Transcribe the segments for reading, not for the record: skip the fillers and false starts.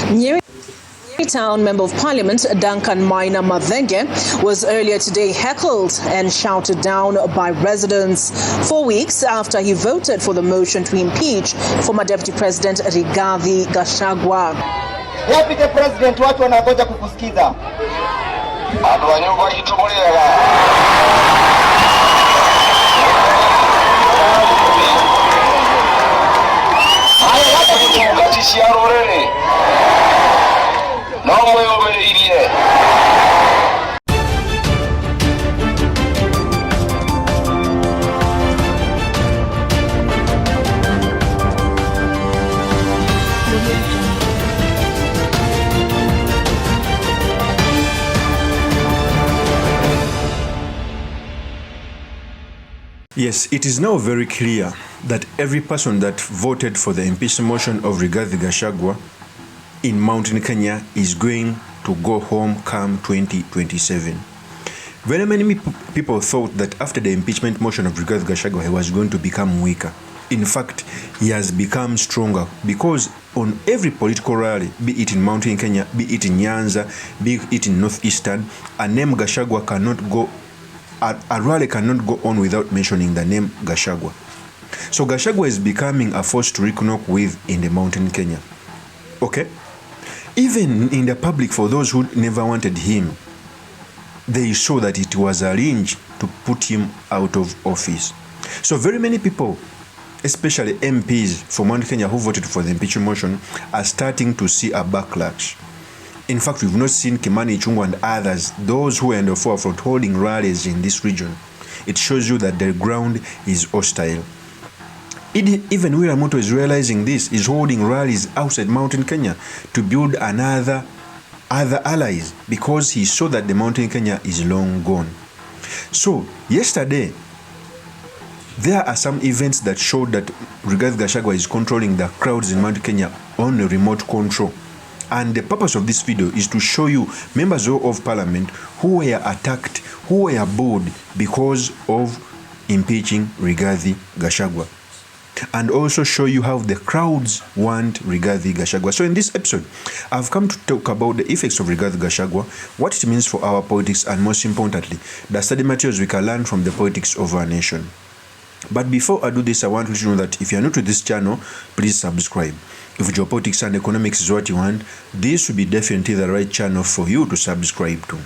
Nyeri Town Member of Parliament Duncan Maina Mathenge was earlier today heckled and shouted down by residents 4 weeks after he voted for the motion to impeach former Deputy President Rigathi Gachagua. Deputy President, watu wanangoja kukusikiza. Yes, it is now very clear that every person that voted for the impeachment motion of Rigathi Gachagua in Mountain Kenya is going to go home come 2027. Very many people thought that after the impeachment motion of Rigathi Gachagua, he was going to become weaker. In fact, he has become stronger because on every political rally, be it in Mountain Kenya, be it in Nyanza, be it in Northeastern, a name Gachagua cannot go. A rally cannot go on without mentioning the name Gachagua. So Gachagua is becoming a force to reckon with in the Mountain Kenya. Okay? Even in the public, for those who never wanted him, they saw that it was arranged to put him out of office. So very many people, especially MPs from Mountain Kenya who voted for the impeachment motion, are starting to see a backlash. In fact, we've not seen Kimani Ichung'wah and others, those who are in the forefront holding rallies in this region. It shows you that the ground is hostile. Even William Ruto is realizing this, is holding rallies outside Mountain Kenya to build other allies because he saw that the Mountain Kenya is long gone. So, yesterday, there are some events that showed that Rigathi Gachagua is controlling the crowds in Mountain Kenya on a remote control. And the purpose of this video is to show you members of parliament who were attacked, who were booed because of impeaching Rigathi Gachagua. And also show you how the crowds want Rigathi Gachagua. So in this episode, I've come to talk about the effects of Rigathi Gachagua, what it means for our politics, and most importantly, the study materials we can learn from the politics of our nation. But before I do this, I want you to know that if you are new to this channel, please subscribe. If geopolitics and economics is what you want, this will be definitely the right channel for you to subscribe to.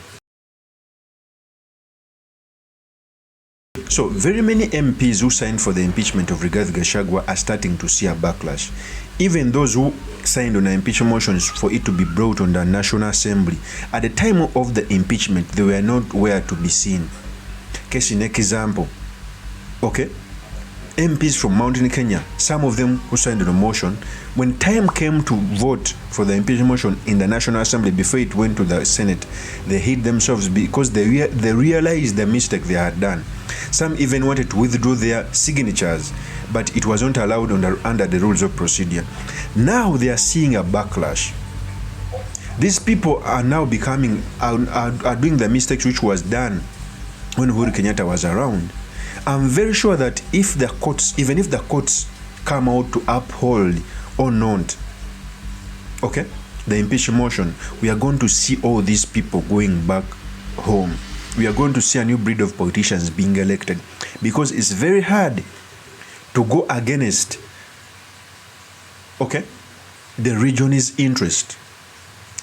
So, very many MPs who signed for the impeachment of Rigathi Gachagua are starting to see a backlash. Even those who signed on the impeachment motions for it to be brought on the National Assembly, at the time of the impeachment, they were not where to be seen. Case in example, okay? MPs from Mountain Kenya, some of them who signed on the motion, when time came to vote for the impeachment motion in the National Assembly before it went to the Senate, they hid themselves because they realized the mistake they had done. Some even wanted to withdraw their signatures, but it wasn't allowed under the rules of procedure. Now they are seeing a backlash. These people are now are doing the mistakes which was done when Uhuru Kenyatta was around. I'm very sure that if the courts, even if the courts come out to uphold or not, okay, the impeachment motion, we are going to see all these people going back home. We are going to see a new breed of politicians being elected because it's very hard to go against, okay, the region's interest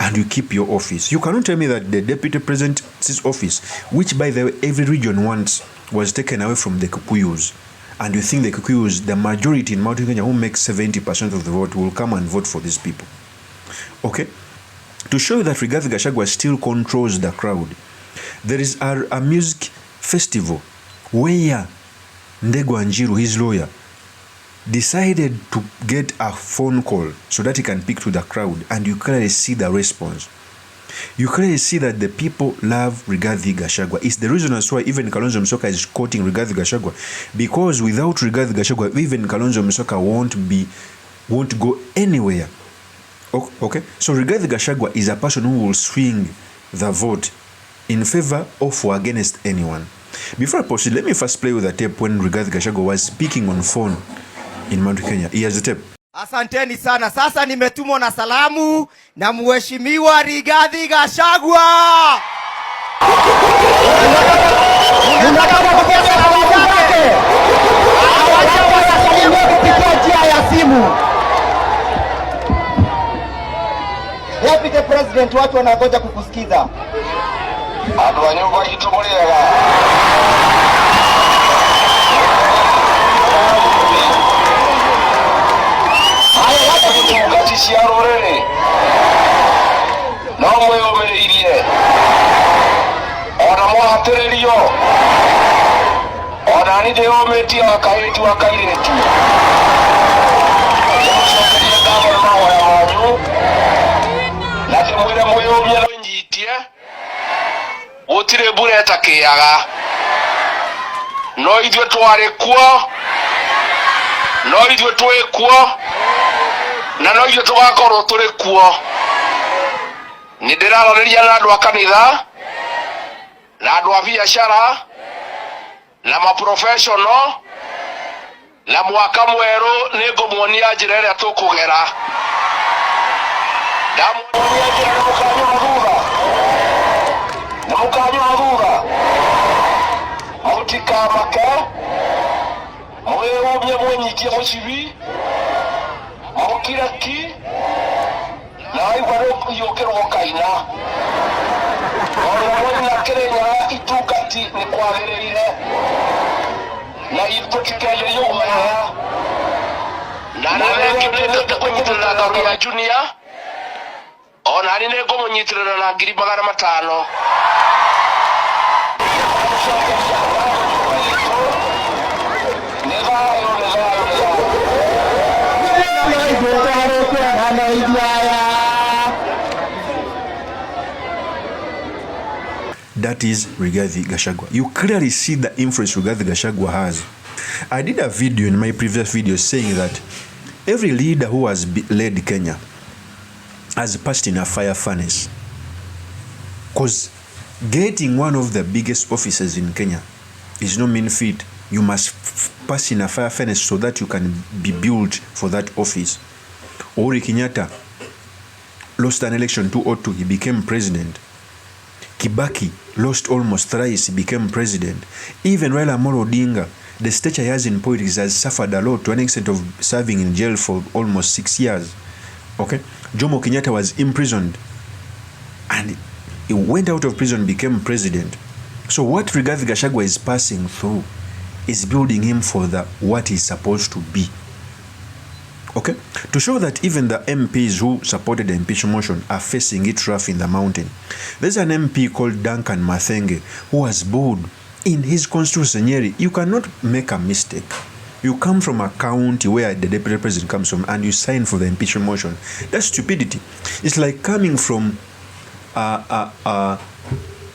and you keep your office. You cannot tell me that the deputy president's office, which by the way every region wants, was taken away from the Kikuyus, and you think the Kikuyus, the majority in Mountain Kenya who makes 70% of the vote, will come and vote for these people. Okay? To show you that Rigathi Gachagua still controls the crowd, there is a music festival where Ndegwa Njiru, his lawyer, decided to get a phone call so that he can speak to the crowd, and you clearly see the response. You clearly see that the people love Rigathi Gachagua. It's the reason as why even Kalonzo Musyoka is quoting Rigathi Gachagua, because without Rigathi Gachagua, even Kalonzo Musyoka won't go anywhere. Okay? So Rigathi Gachagua is a person who will swing the vote in favor of or against anyone. Before I proceed, let me first play with a tape when Rigathi Gachagua was speaking on phone in Mount Kenya. Here's the tape. Asanteni sana. Sasa nimetumwa na salamu na Mheshimiwa Rigathi Gachagua. Unataka kupokea salamu zake? Awacha wasalimie kupitia njia ya simu. Deputy President, watu wanangoja kukusikiza. Andu a nyumba itu muriega. Gati cia ruriri no mwiyumiriirie ona mwahatiririo ona ni ndiyumitie wakairitu wakairitu mucokerie ngatho na mahoya manyu na ndimwire mwiyumie nyitie gutire mbura itakiaga no ithue twari kuo no ithue twi kuo na no ithuĩ tũgakorwo tũrĩ kuo. Nĩ ndĩraranĩria na andũ a kanitha na andũ a biacara na maprofessional na mwaka mwerũ nĩ ngũmuonia njĩra ĩrĩa tũkũgera. Ndamuonia njĩra nĩ mũkanyũra thutha, nĩ mũkanyũra thutha, mũtikamake, mwĩyũmie mwĩnyitie mũcibi mukiraki na waigua yũkĩrwo kaina ona na Kĩrĩnyaga itungati nĩ kwagĩrĩire na tũtikegerio guoya na nĩngĩte kũnyitĩrĩra ngari ya junior ona nĩ ngũmũnyitĩrĩra na 500,000. That is Rigathi Gachagua. You clearly see the influence Rigathi Gachagua has. I did a video in my previous video saying that every leader who has led Kenya has passed in a fire furnace. Because getting one of the biggest offices in Kenya is no mean feat. You must pass in a fire furnace so that you can be built for that office. Uhuru Kenyatta lost an election 2002, he became president. Kibaki lost almost thrice, he became president. Even Raila Amolo Odinga, the stature he has in politics has suffered a lot to an extent of serving in jail for almost 6 years. Okay? Jomo Kenyatta was imprisoned and he went out of prison, became president. So what Rigathi Gachagua is passing through is building him for what he's supposed to be. Okay? To show that even the MPs who supported the impeachment motion are facing it rough in the mountain. There's an MP called Duncan Mathenge who was bold in his constituency Nyeri. You cannot make a mistake. You come from a county where the deputy president comes from and you sign for the impeachment motion. That's stupidity. It's like coming from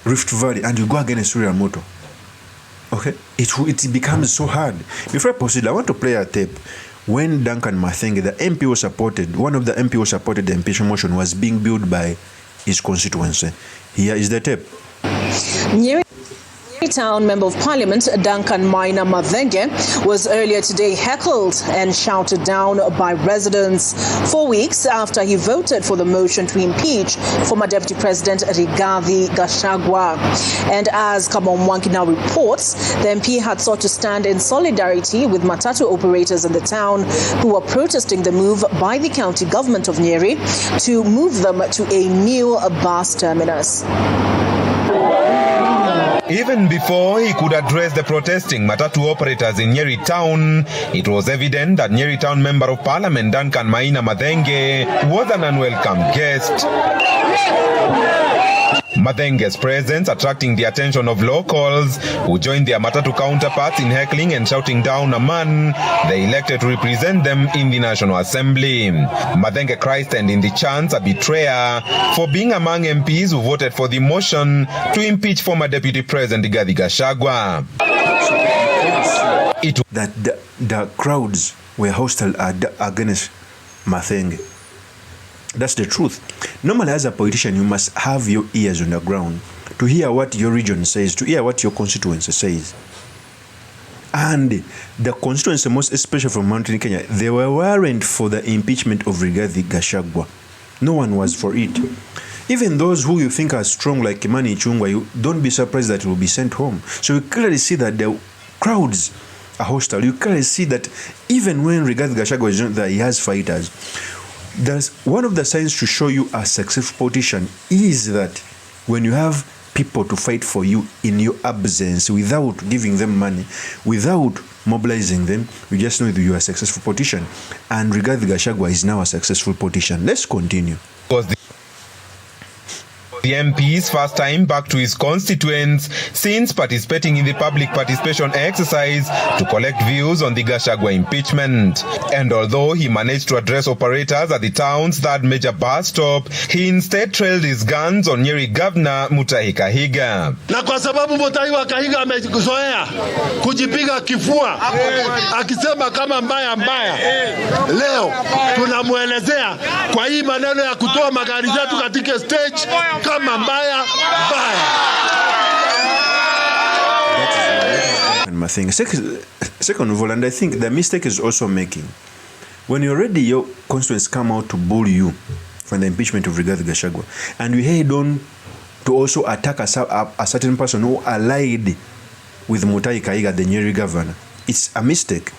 Rift Valley and you go against RUTO. Okay? It becomes so hard. Before I proceed, I want to play a tape. When Duncan Mathenge, the MP who supported, one of the MP who supported the impeachment motion was being built by his constituency. Here is the tape. Nyeri Town Member of Parliament Duncan Mathenge was earlier today heckled and shouted down by residents 4 weeks after he voted for the motion to impeach former Deputy President Rigathi Gachagua. And as Kamon Mwangi now reports, the MP had sought to stand in solidarity with matatu operators in the town who were protesting the move by the county government of Nyeri to move them to a new bus terminus. Even before he could address the protesting matatu operators in Nyeri Town, it was evident that Nyeri Town Member of Parliament Duncan Mathenge was an unwelcome guest. Mathenge's presence attracting the attention of locals who joined their matatu counterparts in heckling and shouting down a man they elected to represent them in the National Assembly. Mathenge christened in the chants a betrayer for being among MPs who voted for the motion to impeach former Deputy President Rigathi Gachagua. That the crowds were hostile against Mathenge. That's the truth. Normally, as a politician, you must have your ears on the ground to hear what your region says, to hear what your constituency says. And the constituency, most especially from Mountain Kenya, they were warrant for the impeachment of Rigathi Gachagua. No one was for it. Even those who you think are strong, like Kimani Ichung'wah, you don't be surprised that he will be sent home. So you clearly see that the crowds are hostile. You clearly see that even when Rigathi Gachagua is not there, he has fighters. There's one of the signs to show you a successful politician is that when you have people to fight for you in your absence without giving them money, without mobilizing them, you just know that you are a successful politician. And Rigathi Gachagua is now a successful politician. Let's continue. The MP's first time back to his constituents since participating in the public participation exercise to collect views on the Gachagua impeachment. And although he managed to address operators at the town's third major bus stop, he instead trailed his guns on Nyeri Governor Mutahi Kahiga. Na kwa sababu Mutahi Kahiga amezoea kujipiga kifua akisema kama mbaya, leo tunamuelezea kwa hii maneno ya kutoa magari zetu katika stage kama mbaya. Second of all, and I think the mistake is also making, when already your constituents come out to bully you for the impeachment of Rigathi Gachagua, and we head on to also attack a certain person who allied with Mutahi Kahiga, the Nyeri governor, it's a mistake.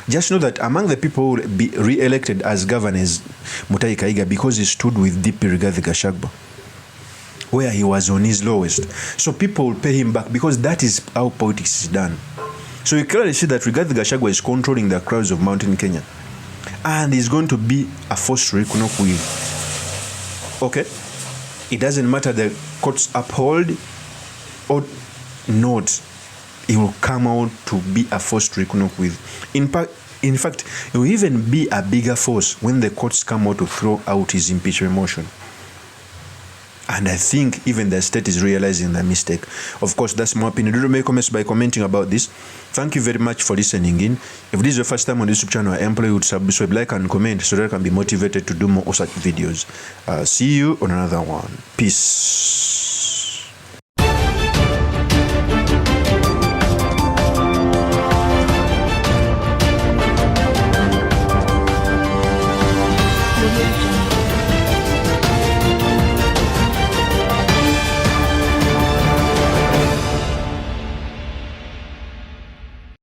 Just know that among the people who will be re-elected as governors, Mutahi Kahiga, because he stood with DP Rigathi Gachagua, where he was on his lowest. So people will pay him back because that is how politics is done. So you clearly see that Rigathi Gachagua is controlling the crowds of Mountain Kenya. And he's going to be a force to reckon with. Okay? It doesn't matter the courts uphold or not. He will come out to be a force to reckon with. In fact, it will even be a bigger force when the courts come out to throw out his impeachment motion. And I think even the state is realizing the mistake. Of course, that's my opinion. Do make comments by commenting about this. Thank you very much for listening in. If this is your first time on this YouTube channel, I implore you to subscribe, like, and comment so that I can be motivated to do more of such videos. See you on another one. Peace.